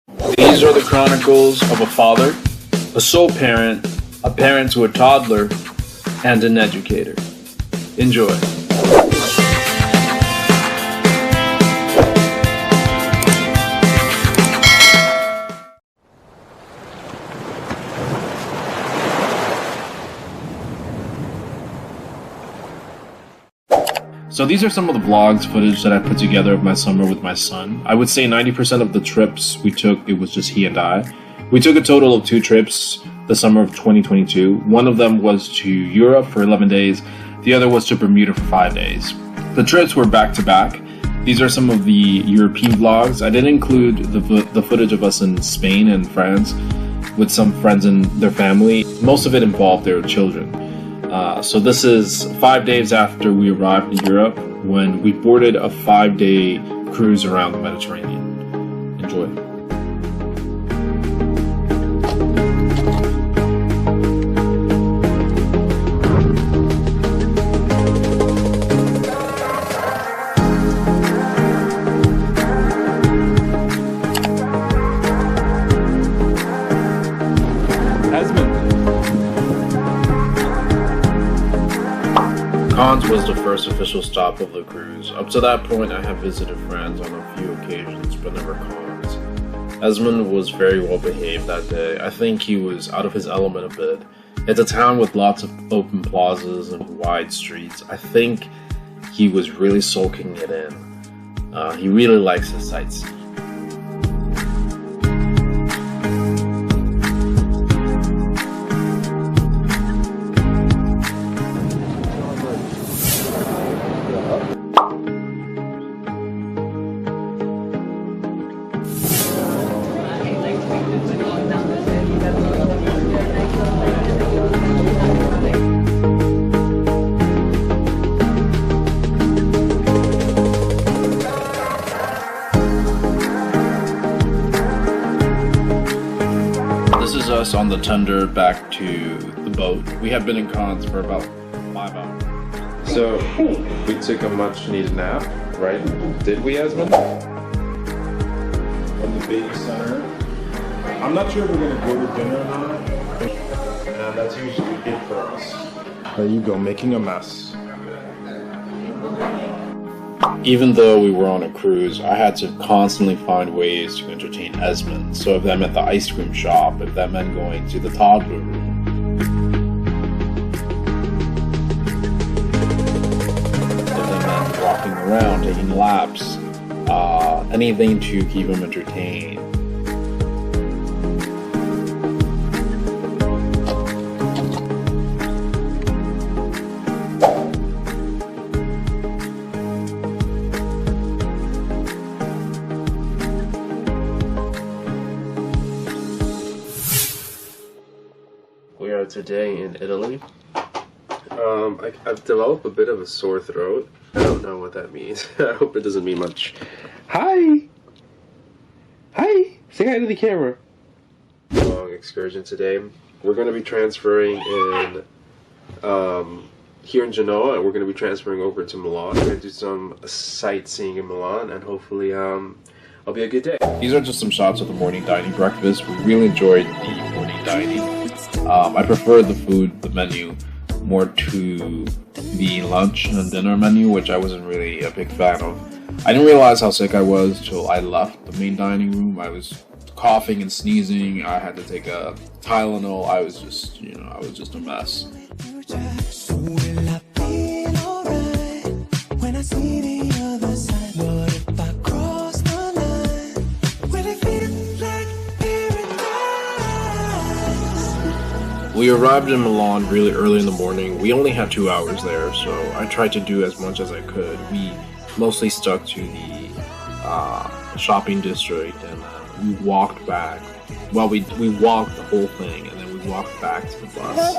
These are the chronicles of a father, a sole parent, a parent to a toddler, and an educator. Enjoy. So these are some of the vlogs footage that I put together of my summer with my son. I would say 90% of the trips we took, it was just he and I. We took a total of 2 trips the summer of 2022. One of them was to Europe for 11 days. The other was to Bermuda for 5 days. The trips were back to back. These are some of the European vlogs. I did include the footage of us in Spain and France with some friends and their family. Most of it involved their children. So this is 5 days after we arrived in Europe when we boarded a 5-day cruise around the Mediterranean. Enjoy. Cannes was the first official stop of the cruise. Up to that point, I have visited France on a few occasions, but never Cannes. Esmond was very well behaved that day. I think he was out of his element a bit. It's a town with lots of open plazas and wide streets. I think he was really soaking it in. He really likes his sightseeing. This is us on the tender back to the boat. We have been in Cannes for about 5 hours. So, we took a much needed nap, right? Did we, Esmond? From the baby center. I'm not sure if we're gonna go to dinner or not. And that's usually it for us. There you go, making a mess. Even though we were on a cruise, I had to constantly find ways to entertain Esmond. So if that meant the ice cream shop, if that meant going to the toddler room, if that meant walking around, taking laps, anything to keep him entertained. We are today in Italy. I've developed a bit of a sore throat. I don't know what that means. I hope it doesn't mean much. Hi! Hi! Say hi to the camera. Long excursion today. We're going to be transferring in here in Genoa, and we're going to be transferring over to Milan. We're going to do some sightseeing in Milan, and hopefully it'll be a good day. These are just some shots of the morning dining breakfast. We really enjoyed the morning dining. I prefer the food, the menu, more to the lunch and dinner menu, which I wasn't really a big fan of. I didn't realize how sick I was till I left the main dining room. I was coughing and sneezing. I had to take a Tylenol. I was just a mess. We arrived in Milan really early in the morning. We only had 2 hours there, so I tried to do as much as I could. We mostly stuck to the shopping district, and we walked back. Well, we walked the whole thing, and then we walked back to the bus.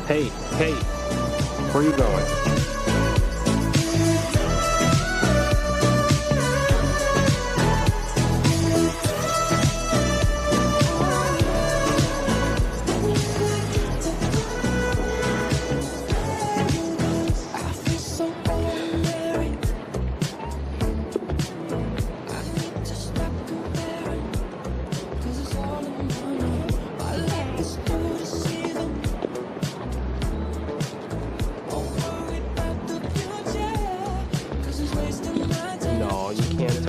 Hey, where are you going?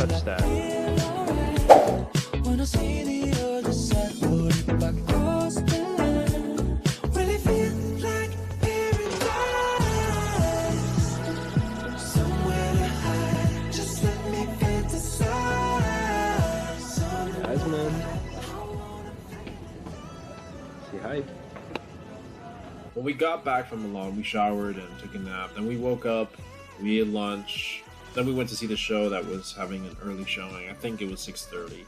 touch that. Say hi. When we got back from Milan, we showered and took a nap. Then we woke up, we ate lunch. Then we went to see the show that was having an early showing. I think it was 6:30.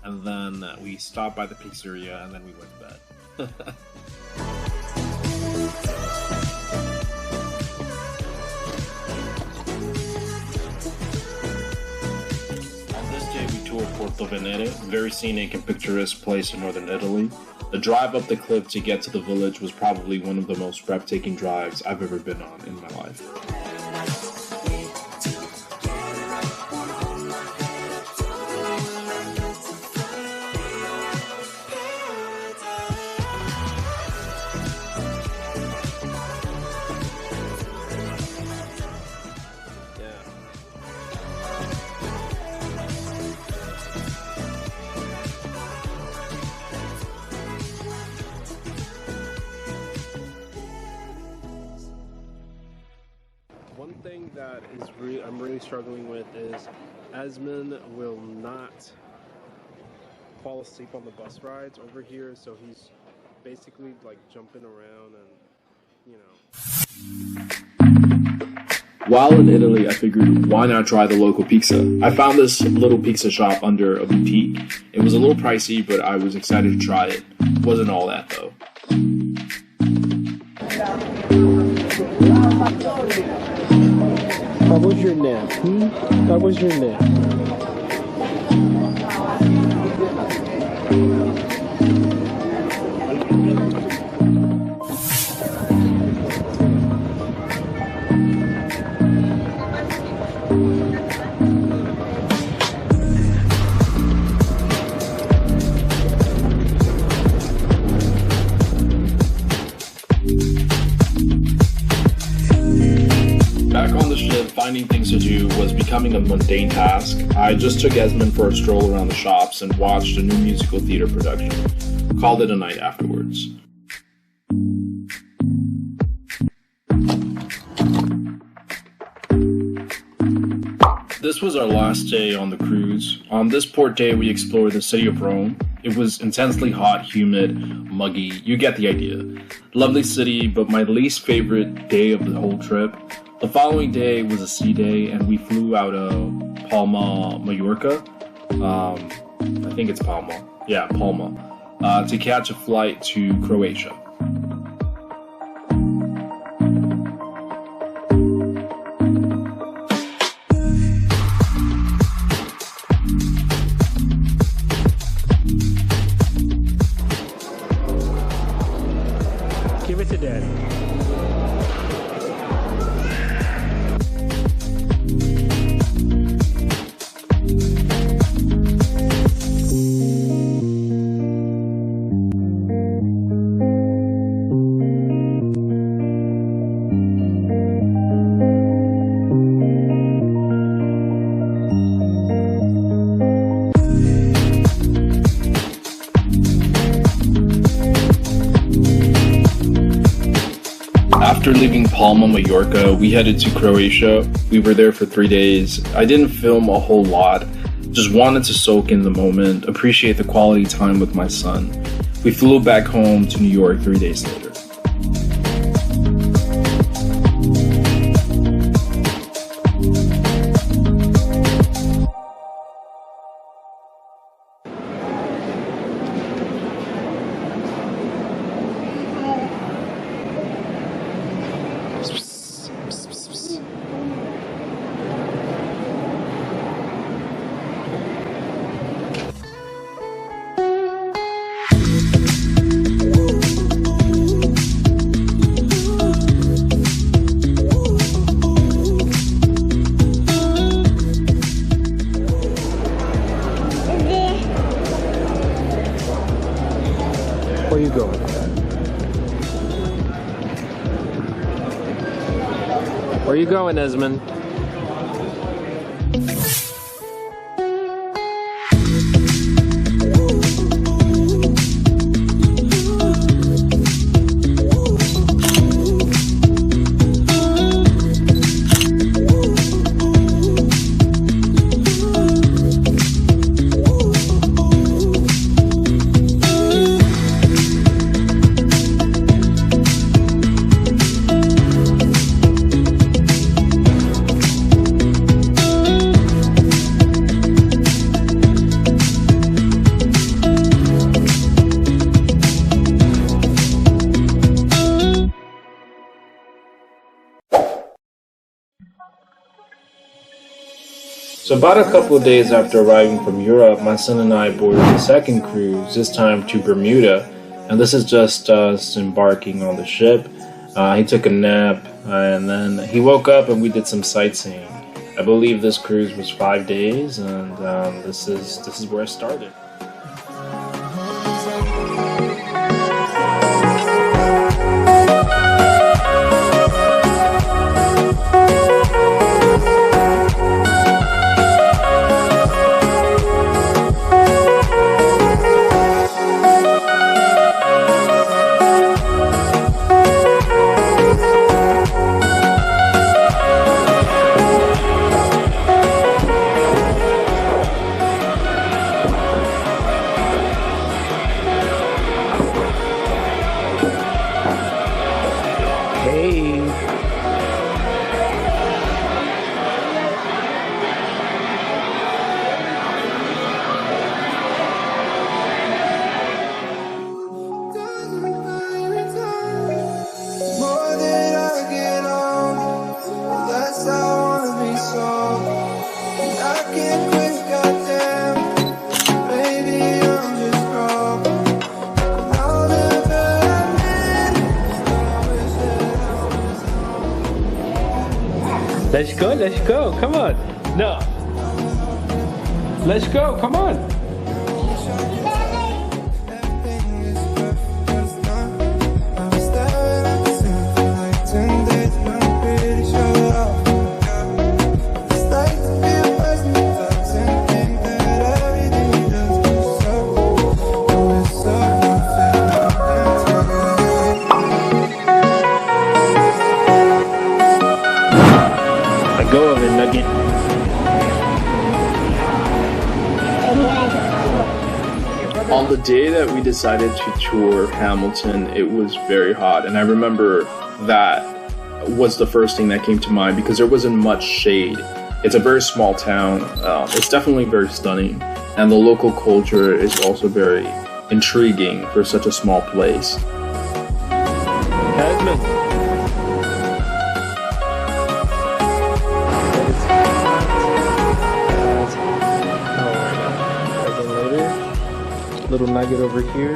And then we stopped by the pizzeria and then we went to bed. On this day, we toured Porto Venere, very scenic and picturesque place in northern Italy. The drive up the cliff to get to the village was probably one of the most breathtaking drives I've ever been on in my life. One thing that is I'm really struggling with is Esmond will not fall asleep on the bus rides over here, so he's basically like jumping around and, you know. While in Italy, I figured, why not try the local pizza? I found this little pizza shop under a boutique. It was a little pricey, but I was excited to try it. Wasn't all that though. How was your nap? How was your nap? Back on the ship, finding things to do was becoming a mundane task. I just took Esmond for a stroll around the shops and watched a new musical theater production. Called it a night afterwards. This was our last day on the cruise. On this port day, we explored the city of Rome. It was intensely hot, humid, muggy. You get the idea. Lovely city, but my least favorite day of the whole trip. The following day was a sea day, and we flew out of Palma, Mallorca. I think it's Palma. Yeah, Palma. To catch a flight to Croatia. Give it to Daddy. After leaving Palma, Mallorca, we headed to Croatia. We were there for 3 days. I didn't film a whole lot, just wanted to soak in the moment, appreciate the quality time with my son. We flew back home to New York 3 days later. Where you going? Where you going, Esmond? So about a couple of days after arriving from Europe, my son and I boarded the second cruise, this time to Bermuda. And this is just us embarking on the ship. He took a nap, and then he woke up and we did some sightseeing. I believe this cruise was 5 days, and this is where it started. Let's go, come on. No. Let's go, come on. Go of it, Nugget. On the day that we decided to tour Hamilton, it was very hot, and I remember that was the first thing that came to mind because there wasn't much shade. It's a very small town. It's definitely very stunning, and the local culture is also very intriguing for such a small place. Tasman. Little nugget over here.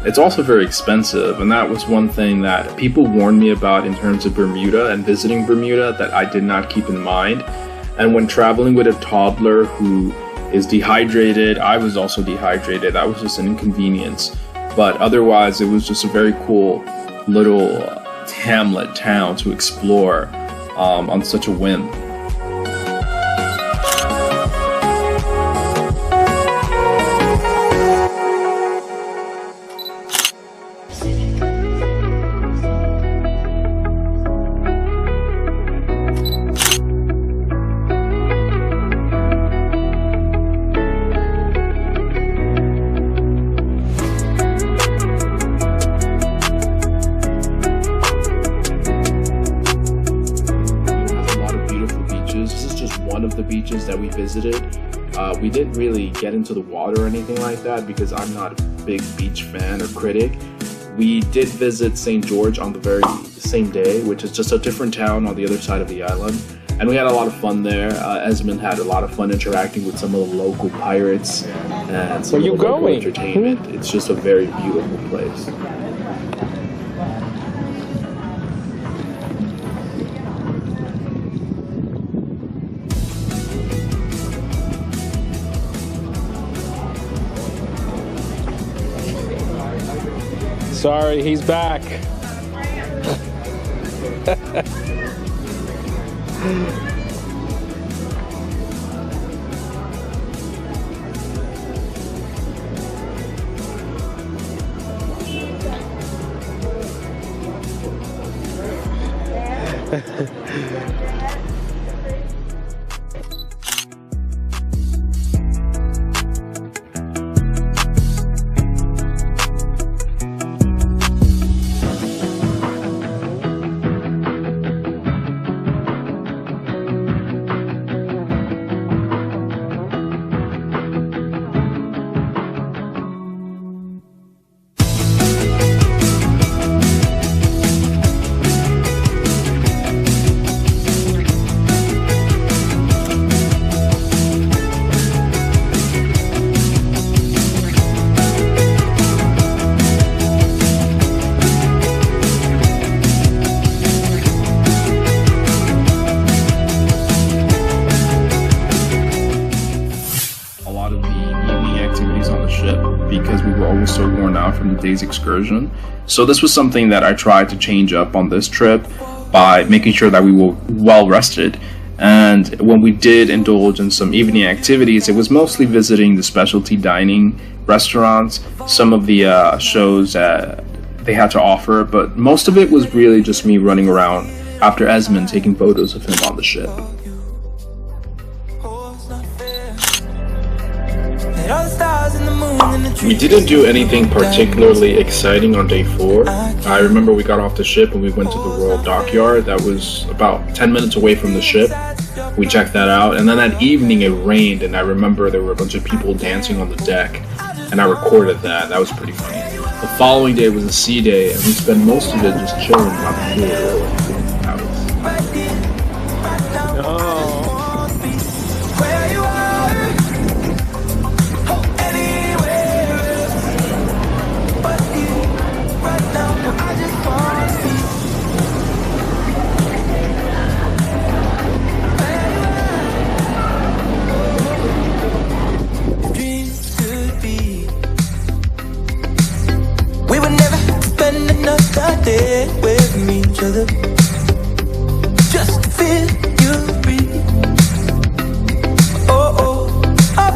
It's also very expensive, and that was one thing that people warned me about in terms of Bermuda and visiting Bermuda that I did not keep in mind. And when traveling with a toddler who is dehydrated, I was also dehydrated. That was just an inconvenience. But otherwise, it was just a very cool little hamlet town to explore on such a whim. One of the beaches that we visited. We didn't really get into the water or anything like that because I'm not a big beach fan or critic. We did visit St. George on the very same day, which is just a different town on the other side of the island. And we had a lot of fun there. Esmond had a lot of fun interacting with some of the local pirates and some of the local entertainment. It's just a very beautiful place. Sorry, he's back. ship because we were always so worn out from the day's excursion. So this was something that I tried to change up on this trip by making sure that we were well rested. And when we did indulge in some evening activities, it was mostly visiting the specialty dining restaurants, some of the shows that they had to offer, but most of it was really just me running around after Esmond, taking photos of him on the ship. We didn't do anything particularly exciting on day 4. I remember we got off the ship and we went to the Royal Dockyard. That was about 10 minutes away from the ship. We checked that out, and then that evening it rained, and I remember there were a bunch of people dancing on the deck, and I recorded that. That was pretty funny. The following day was a sea day, and we spent most of it just chilling by the pool. With each other, just to feel you breathe. Oh,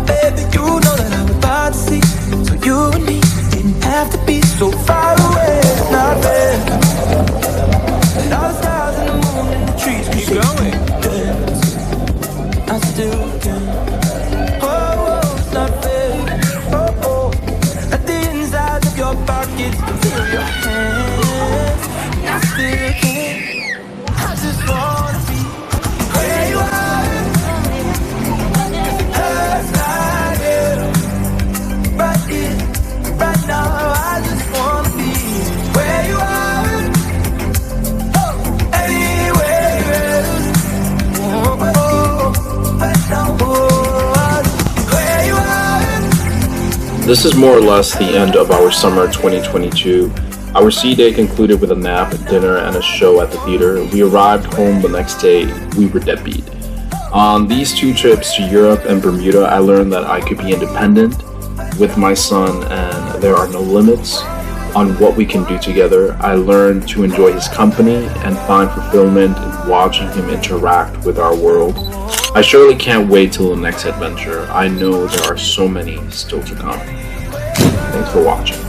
baby, you know that I'm about to see. So you and me didn't have to be so far away. It's not fair. And all the stars and the moon and the trees keep going. I still can. Oh, it's not fair. Oh, at the inside of your pockets, can feel your hand. I still can't. I just wanna be where you are. 'Cause it hurts like hell. Right here, right now. I just wanna be where you are. Anywhere else. Right now. Where you are. This is more or less the end of our summer 2022. Our sea day concluded with a nap, dinner, and a show at the theater. We arrived home the next day. We were deadbeat. On these 2 trips to Europe and Bermuda, I learned that I could be independent with my son and there are no limits on what we can do together. I learned to enjoy his company and find fulfillment in watching him interact with our world. I surely can't wait till the next adventure. I know there are so many still to come. Thanks for watching.